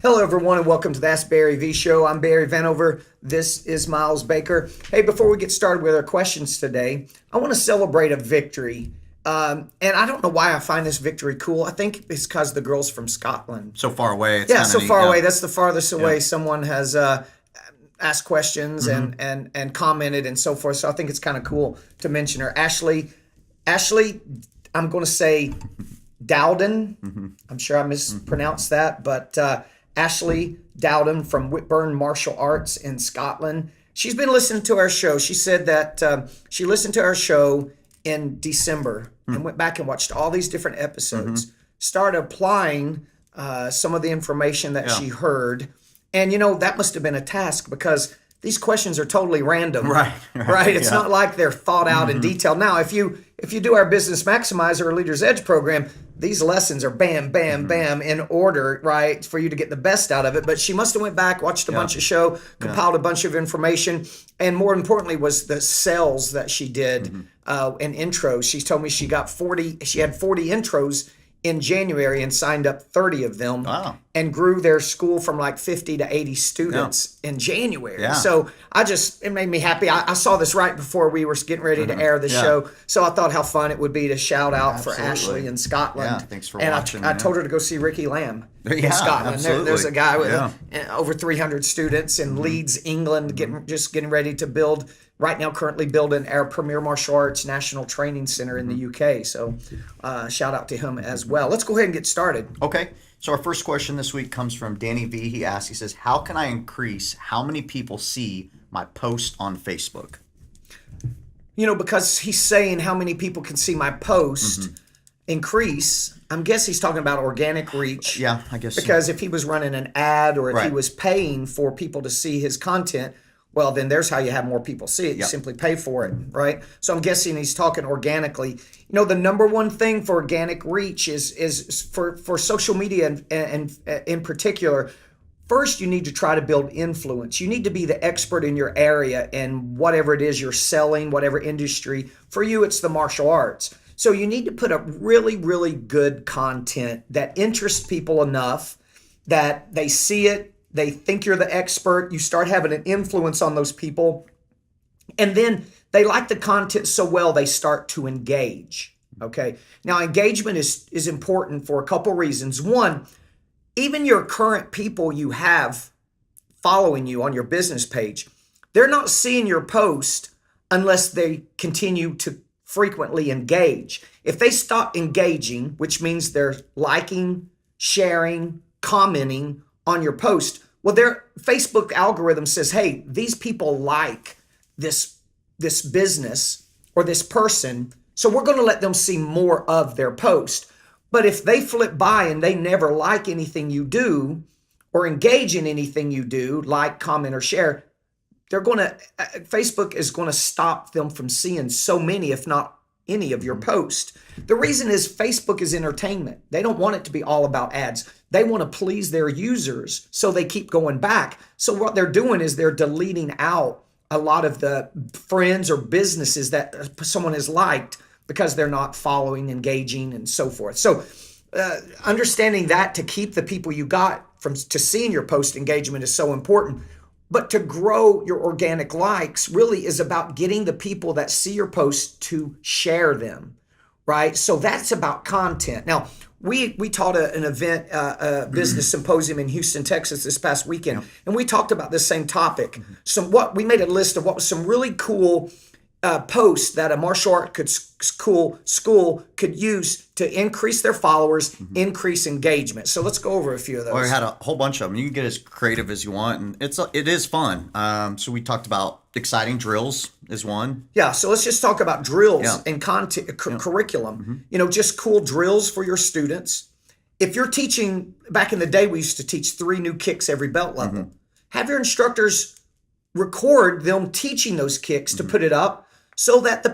Hello, everyone, and welcome to the Ask Barry V Show. I'm Barry Vanover. This is Miles Baker. Hey, before we get started with our questions today, I want to celebrate a victory. And I don't know why I find this victory cool. I think it's because the girl's from Scotland. So far away. It's so neat, far away. That's the farthest away someone has asked questions and commented and so forth. So I think it's kind of cool to mention her. Ashley, I'm going to say Dowden. I'm sure I mispronounced that, but Ashley Dowden from Whitburn Martial Arts in Scotland. She's been listening to our show. She said that she listened to our show in December and went back and watched all these different episodes, started applying some of the information that she heard. And, that must have been a task because these questions are totally random. Right? It's not like they're thought out in detail. Now, if you do our Business Maximizer or Leader's Edge program, these lessons are bam, bam, bam in order, right, for you to get the best out of it. But she must have went back, watched a bunch of show, compiled a bunch of information, and more importantly was the sales that she did and intros. She told me she had 40 intros in January and signed up 30 of them and grew their school from like 50 to 80 students in January. Yeah. So it made me happy. I saw this right before we were getting ready to air the show. So I thought how fun it would be to shout out for Ashley in Scotland. Yeah, thanks for watching. I told her to go see Ricky Lamb in Scotland. There's a guy with over 300 students in Leeds, England, getting ready to build. Right now, currently building our Premier Martial Arts National Training Center in the UK. So shout out to him as well. Let's go ahead and get started. Okay. So our first question this week comes from Danny V. He says, how can I increase how many people see my post on Facebook? Because he's saying how many people can see my post increase. I guess he's talking about organic reach. Yeah, I guess because if he was running an ad or if he was paying for people to see his content, well, then there's how you have more people see it. You simply pay for it, right? So I'm guessing he's talking organically. The number one thing for organic reach is for social media and in particular, first you need to try to build influence. You need to be the expert in your area and whatever it is you're selling, whatever industry. For you, it's the martial arts. So you need to put up really, really good content that interests people enough that they see it, they think you're the expert. You start having an influence on those people. And then they like the content so well, they start to engage. Okay. Now, engagement is important for a couple reasons. One, even your current people you have following you on your business page, they're not seeing your post unless they continue to frequently engage. If they stop engaging, which means they're liking, sharing, commenting on your post, well, their Facebook algorithm says, hey, these people like this business or this person, so we're going to let them see more of their post. But if they flip by and they never like anything you do or engage in anything you do, like, comment, or share, Facebook is going to stop them from seeing so many, if not any of your posts. The reason is Facebook is entertainment. They don't want it to be all about ads. They want to please their users, so they keep going back. So what they're doing is they're deleting out a lot of the friends or businesses that someone has liked because they're not following, engaging, and so forth. So understanding that to keep the people you got to seeing your post engagement is so important. But to grow your organic likes really is about getting the people that see your posts to share them, right? So that's about content. Now, we taught an event, a business symposium in Houston, Texas this past weekend, and we talked about this same topic. So we made a list of what was some really cool posts that a martial art school could use to increase their followers, increase engagement. So let's go over a few of those. Well, we had a whole bunch of them. You can get as creative as you want, and it is fun. So we talked about exciting drills is one. Yeah, so let's just talk about drills and content curriculum. Just cool drills for your students. If you're teaching, back in the day, we used to teach 3 new kicks every belt level. Have your instructors record them teaching those kicks to put it up, so that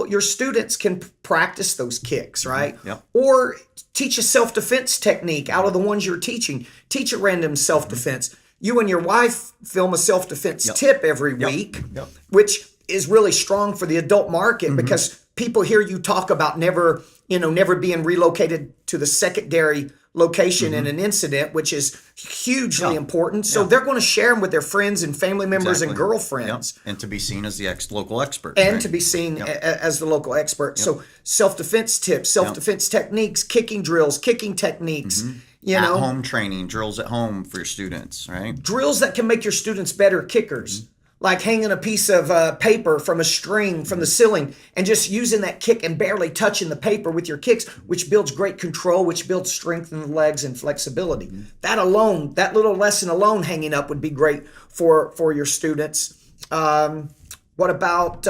your students can practice those kicks, right? Or teach a self-defense technique out of the ones you're teaching. Teach a random self-defense. You and your wife film a self-defense tip every week, which is really strong for the adult market because people hear you talk about never being relocated to the secondary location in an incident, which is hugely important. So they're going to share them with their friends and family members and girlfriends. And to be seen as the local expert. And to be seen as the local expert. So self-defense tips, self-defense techniques, kicking drills, kicking techniques. At-home training, drills at home for your students, right? Drills that can make your students better kickers. Like hanging a piece of paper from a string from the ceiling and just using that kick and barely touching the paper with your kicks, which builds great control, which builds strength in the legs and flexibility. That alone, that little lesson alone hanging up would be great for your students. What about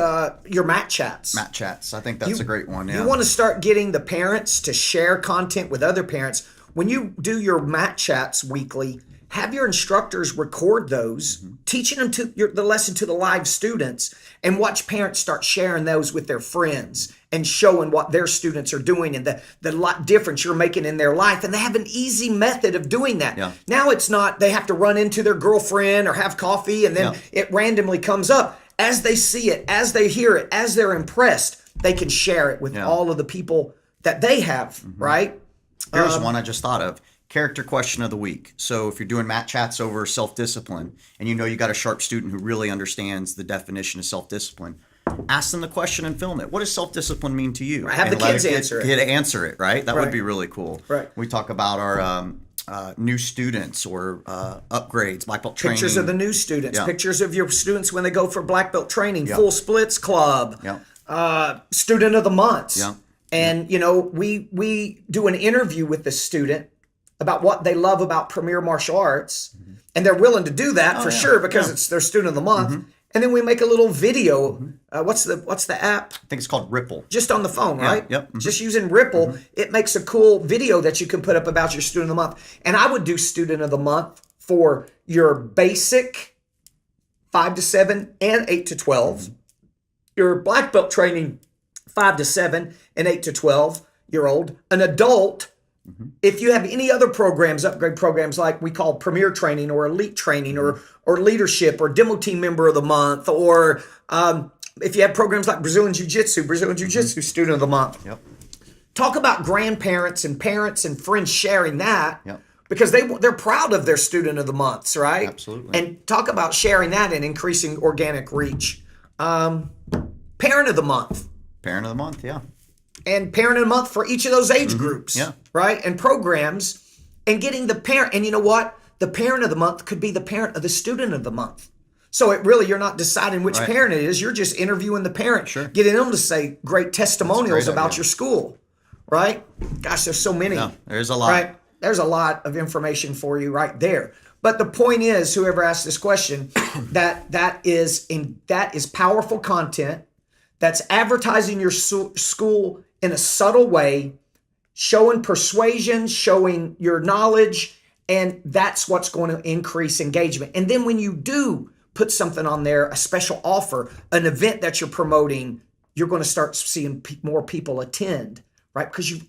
your mat chats? Mat chats. I think that's a great one. Yeah. You want to start getting the parents to share content with other parents. When you do your mat chats weekly, have your instructors record those, teaching them the lesson to the live students, and watch parents start sharing those with their friends and showing what their students are doing and the difference you're making in their life. And they have an easy method of doing that. Yeah. Now it's not they have to run into their girlfriend or have coffee and then it randomly comes up. As they see it, as they hear it, as they're impressed, they can share it with all of the people that they have, right? Here's one I just thought of. Character question of the week. So if you're doing mat chats over self-discipline and you got a sharp student who really understands the definition of self-discipline, ask them the question and film it. What does self-discipline mean to you? Right. Have the kids answer it. Answer it, right? That would be really cool. Right. We talk about our new students or upgrades, black belt training. Pictures of the new students, pictures of your students when they go for black belt training, full splits club, student of the months. Yeah. And, we do an interview with the student about what they love about Premier Martial Arts, and they're willing to do that for sure because it's their student of the month. And then we make a little video. What's the app? I think it's called Ripple. Just on the phone, right? Yep. Just using Ripple, it makes a cool video that you can put up about your student of the month. And I would do student of the month for your basic 5 to 7 and 8 to 12, your black belt training 5 to 7 and 8 to 12-year-old, an adult. If you have any other programs, upgrade programs like we call Premier Training or Elite Training or Leadership or Demo Team Member of the Month, or if you have programs like Brazilian Jiu-Jitsu Student of the Month. Yep. Talk about grandparents and parents and friends sharing that because they're proud of their Student of the Months, right? Absolutely. And talk about sharing that and increasing organic reach. Parent of the Month. Parent of the Month, yeah. And parent of the month for each of those age groups, right? And programs, and getting the parent. And you know what? The parent of the month could be the parent of the student of the month. So you're not deciding which parent it is. You're just interviewing the parent, getting them to say great testimonials about your school, right? Gosh, there's so many. Yeah, there's a lot. Right? There's a lot of information for you right there. But the point is, whoever asked this question, that is powerful content. That's advertising your school in a subtle way, showing persuasion, showing your knowledge, and that's what's going to increase engagement. And then when you do put something on there, a special offer, an event that you're promoting, you're going to start seeing more people attend, right? Because you've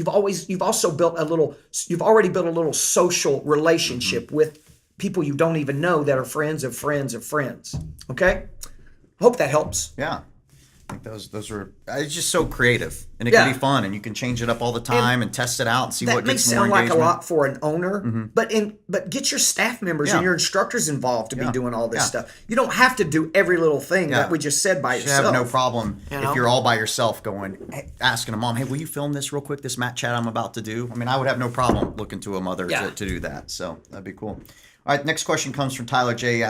already built a little social relationship with people you don't even know that are friends of friends of friends. Okay? Hope that helps. Yeah. I think those were, it's just so creative and it can be fun and you can change it up all the time and test it out and see what gets more engagement. That may sound like a lot for an owner, but get your staff members and your instructors involved to be doing all this stuff. You don't have to do every little thing that we just said by yourself. You have no problem if you're all by yourself asking a mom, hey, will you film this real quick, this mat chat I'm about to do? I mean, I would have no problem looking to a mother to do that. So that'd be cool. All right, next question comes from Tyler J. He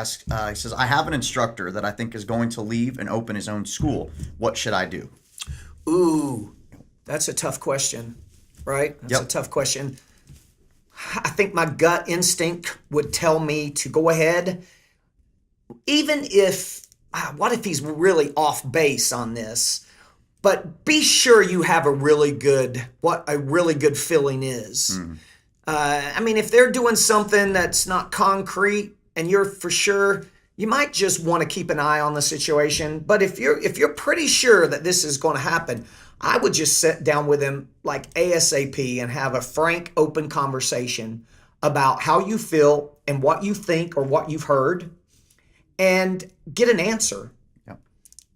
says, I have an instructor that I think is going to leave and open his own school. What should I do? Ooh, that's a tough question, right? That's a tough question. I think my gut instinct would tell me to go ahead, even if, what if he's really off base on this? But be sure you have what a really good feeling is. I mean, if they're doing something that's not concrete and you're for sure, you might just want to keep an eye on the situation. But if you're pretty sure that this is going to happen, I would just sit down with him like ASAP and have a frank, open conversation about how you feel and what you think or what you've heard and get an answer. Yep.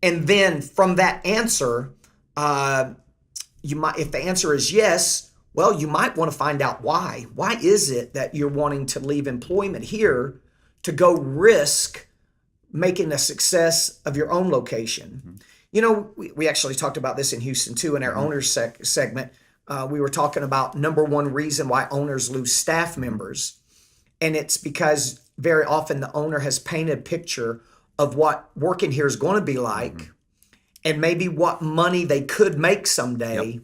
And then from that answer, You might, if the answer is yes, well, you might want to find out why. Why is it that you're wanting to leave employment here to go risk making a success of your own location? We actually talked about this in Houston too in our owners segment. We were talking about number one reason why owners lose staff members. And it's because very often the owner has painted a picture of what working here is going to be like and maybe what money they could make someday.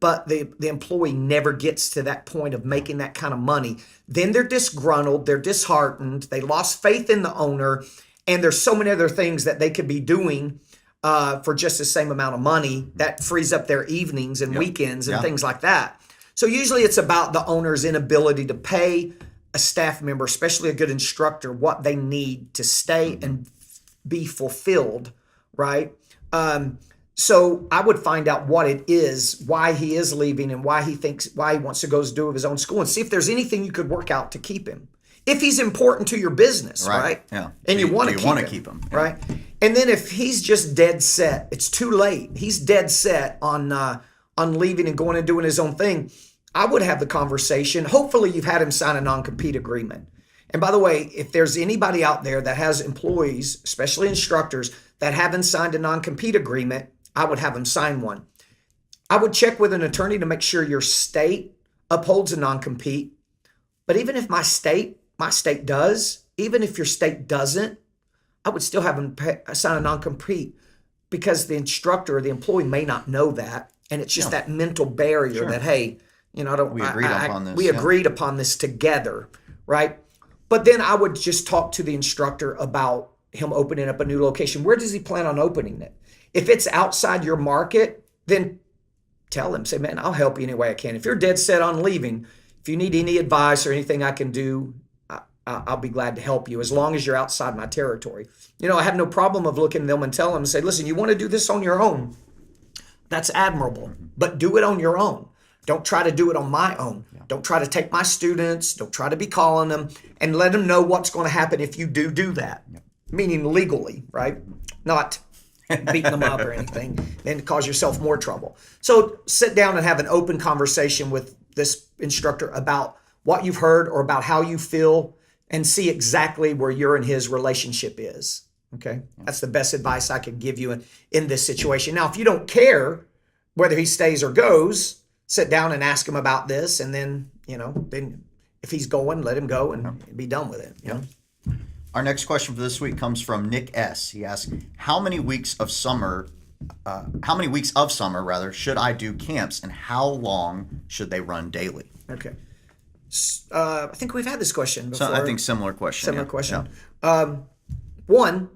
But the employee never gets to that point of making that kind of money. Then they're disgruntled, they're disheartened, they lost faith in the owner, and there's so many other things that they could be doing for just the same amount of money that frees up their evenings and weekends and things like that. So usually it's about the owner's inability to pay a staff member, especially a good instructor, what they need to stay and be fulfilled, right? So I would find out what it is, why he is leaving and why he wants to go do his own school and see if there's anything you could work out to keep him. If he's important to your business, right? Yeah. And you want to keep him. Yeah. Right? And then if he's just dead set, it's too late. He's dead set on leaving and going and doing his own thing. I would have the conversation. Hopefully you've had him sign a non-compete agreement. And by the way, if there's anybody out there that has employees, especially instructors, that haven't signed a non-compete agreement, I would have them sign one. I would check with an attorney to make sure your state upholds a non-compete. But even if my state does, even if your state doesn't, I would still have them sign a non-compete because the instructor or the employee may not know that. And it's just that mental barrier that, hey, we agreed upon this together, right? But then I would just talk to the instructor about him opening up a new location. Where does he plan on opening it? If it's outside your market, then tell him, say, man, I'll help you any way I can. If you're dead set on leaving, if you need any advice or anything I can do, I'll be glad to help you as long as you're outside my territory. I have no problem of looking at them and telling them, say, listen, you want to do this on your own. That's admirable, but do it on your own. Don't try to do it on my own. Yeah. Don't try to take my students. Don't try to be calling them and let them know what's going to happen if you do that. Yeah. Meaning legally, right? Not beating them up or anything and cause yourself more trouble. So sit down and have an open conversation with this instructor about what you've heard or about how you feel and see exactly where your and his relationship is. Okay. That's the best advice I could give you in this situation. Now, if you don't care whether he stays or goes, sit down and ask him about this. And then, then if he's going, let him go and be done with it. Our next question for this week comes from Nick S. He asks, how many weeks of summer should I do camps and how long should they run daily? Okay. I think we've had this question before. So I think similar question. One,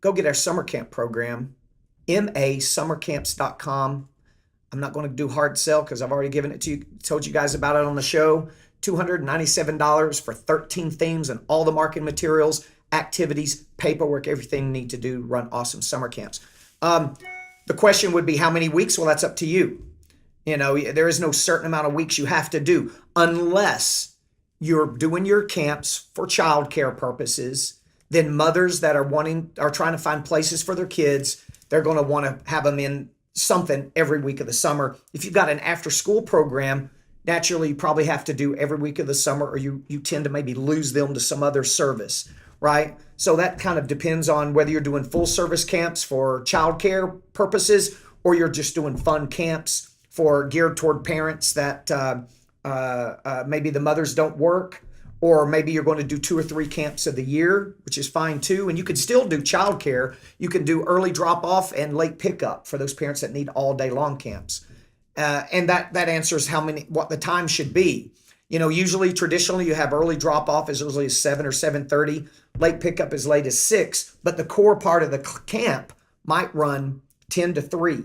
go get our summer camp program, masummercamps.com. I'm not going to do hard sell because I've already given it to you, told you guys about it on the show. $297 for 13 themes and all the marketing materials, activities, paperwork, everything you need to do to run awesome summer camps. The question would be how many weeks? Well, that's up to you. There is no certain amount of weeks you have to do unless you're doing your camps for childcare purposes. Then mothers that are trying to find places for their kids, they're going to want to have them in something every week of the summer. If you've got an after school program, naturally you probably have to do every week of the summer or you tend to maybe lose them to some other service, right? So that kind of depends on whether you're doing full service camps for childcare purposes or you're just doing fun camps geared toward parents that maybe the mothers don't work, or maybe you're going to do 2 or 3 camps of the year, which is fine too. And you can still do childcare. You can do early drop off and late pickup for those parents that need all day long camps. And that answers what the time should be. Usually traditionally you have early drop off as early as 7 or 7:30, late pickup as late as 6, but the core part of the camp might run 10 to 3,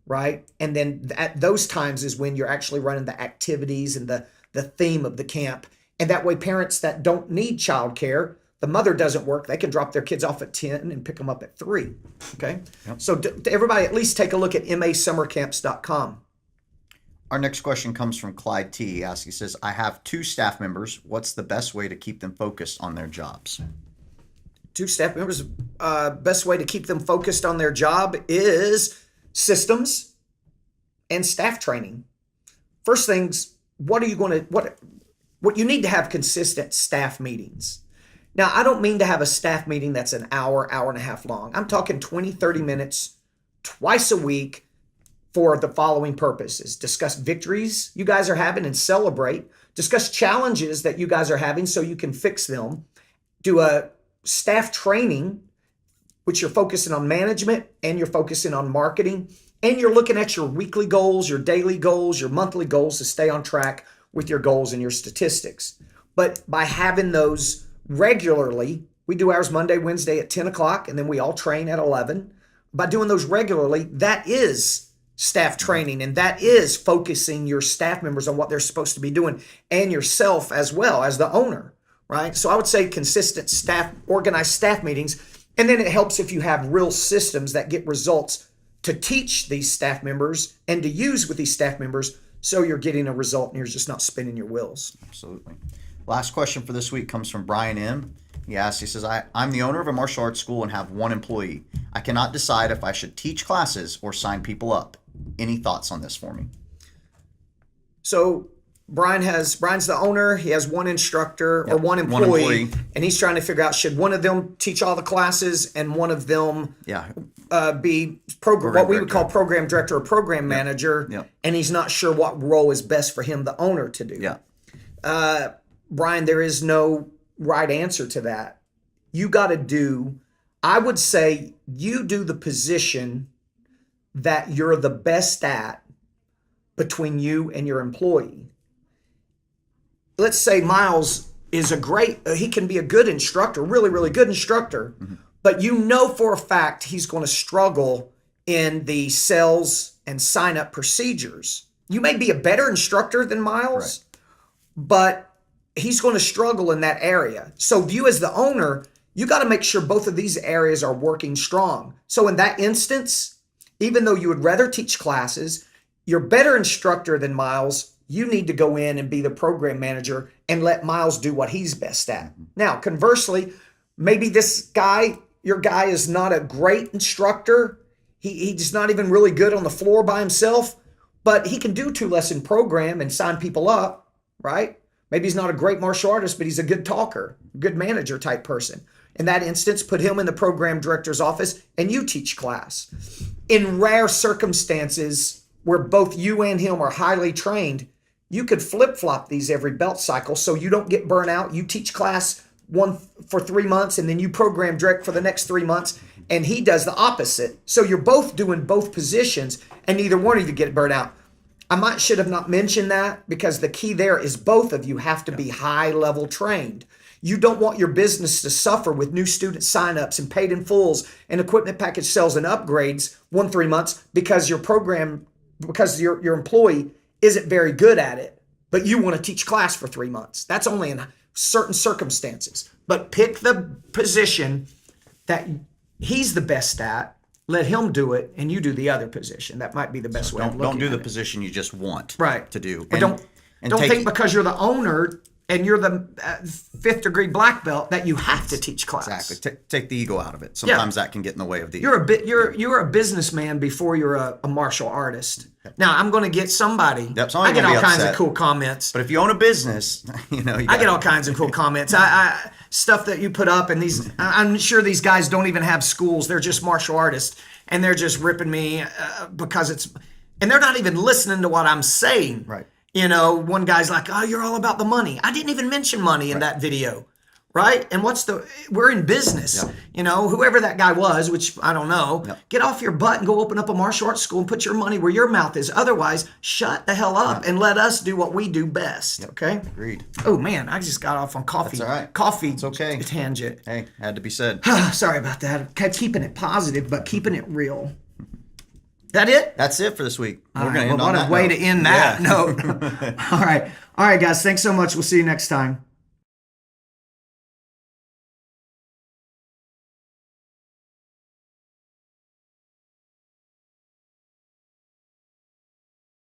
right? And then at those times is when you're actually running the activities and the theme of the camp. And that way parents that don't need childcare, the mother doesn't work, they can drop their kids off at 10 and pick them up at 3, okay? Yep. So to everybody, at least take a look at masummercamps.com. Our next question comes from Clyde T. He says, I have 2 staff members. What's the best way to keep them focused on their jobs? 2 staff members, best way to keep them focused on their job is systems. and staff training. First things, what you need to have consistent staff meetings. Now, I don't mean to have a staff meeting that's an hour, hour and a half long. I'm talking 20, 30 minutes twice a week for the following purposes. Discuss victories you guys are having and celebrate. Discuss challenges that you guys are having so you can fix them. Do a staff training, which you're focusing on management and you're focusing on marketing. And you're looking at your weekly goals, your daily goals, your monthly goals to stay on track with your goals and your statistics. But by having those regularly, we do ours Monday, Wednesday at 10 o'clock, and then we all train at 11. By doing those regularly, that is staff training, and that is focusing your staff members on what they're supposed to be doing and yourself as well as the owner, right? So I would say consistent organized staff meetings, and then it helps if you have real systems that get results to teach these staff members and to use with these staff members so you're getting a result and you're just not spinning your wheels. Absolutely. Last question for this week comes from Brian M. He says, I'm the owner of a martial arts school and have one employee. I cannot decide if I should teach classes or sign people up. Any thoughts on this for me? So Brian's the owner. He has one instructor or one employee, and he's trying to figure out, should one of them teach all the classes and one of them be what we would call program director or program manager, and he's not sure what role is best for him, the owner, to do. Brian, there is no right answer to that. You got to do, I would say, you do the position that you're the best at between you and your employee. Let's say Miles is he can be a good instructor, really, really good instructor, but you know for a fact he's going to struggle in the sales and sign up procedures. You may be a better instructor than Miles, but he's going to struggle in that area. So you as the owner, you got to make sure both of these areas are working strong. So in that instance, even though you would rather teach classes, you're a better instructor than Miles, you need to go in and be the program manager and let Miles do what he's best at. Now, conversely, maybe your guy is not a great instructor. He's not even really good on the floor by himself, but he can do 2-lesson program and sign people up, right? Maybe he's not a great martial artist, but he's a good talker, good manager type person. In that instance, put him in the program director's office and you teach class. In rare circumstances where both you and him are highly trained, you could flip-flop these every belt cycle so you don't get burnt out. You teach class one for 3 months and then you program direct for the next 3 months, and he does the opposite. So you're both doing both positions and neither one of you get burnt out. I should have not mentioned that because the key there is both of you have to be high-level trained. You don't want your business to suffer with new student signups and paid in fulls and equipment package sales and upgrades 3 months because your employee isn't very good at it, but you want to teach class for 3 months. That's only in certain circumstances. But pick the position that he's the best at, let him do it, and you do the other position. That might be the best way of looking at it. Don't do the position you just want to do. But don't think because you're the owner and you're the 5th degree black belt that you have to teach class. Exactly. Take the ego out of it. Sometimes that can get in the way of the You're a businessman before you're a martial artist. Now, I'm going to get somebody. I get all kinds of cool comments. But if you own a business, I get all kinds of cool comments. I stuff that you put up, and I'm sure these guys don't even have schools. They're just martial artists, and they're just ripping me and they're not even listening to what I'm saying. Right. One guy's like, "Oh, you're all about the money." I didn't even mention money in that video. Right? And we're in business. Whoever that guy was, which I don't know, get off your butt and go open up a martial arts school and put your money where your mouth is. Otherwise, shut the hell up and let us do what we do best. Okay? Agreed. Oh man, I just got off on coffee. That's all right. Coffee. It's okay. Tangent. Hey, had to be said. Sorry about that. Keeping it positive, but keeping it real. That it? That's it for this week. We're going to end on that. What a way to end that note. All right, guys. Thanks so much. We'll see you next time.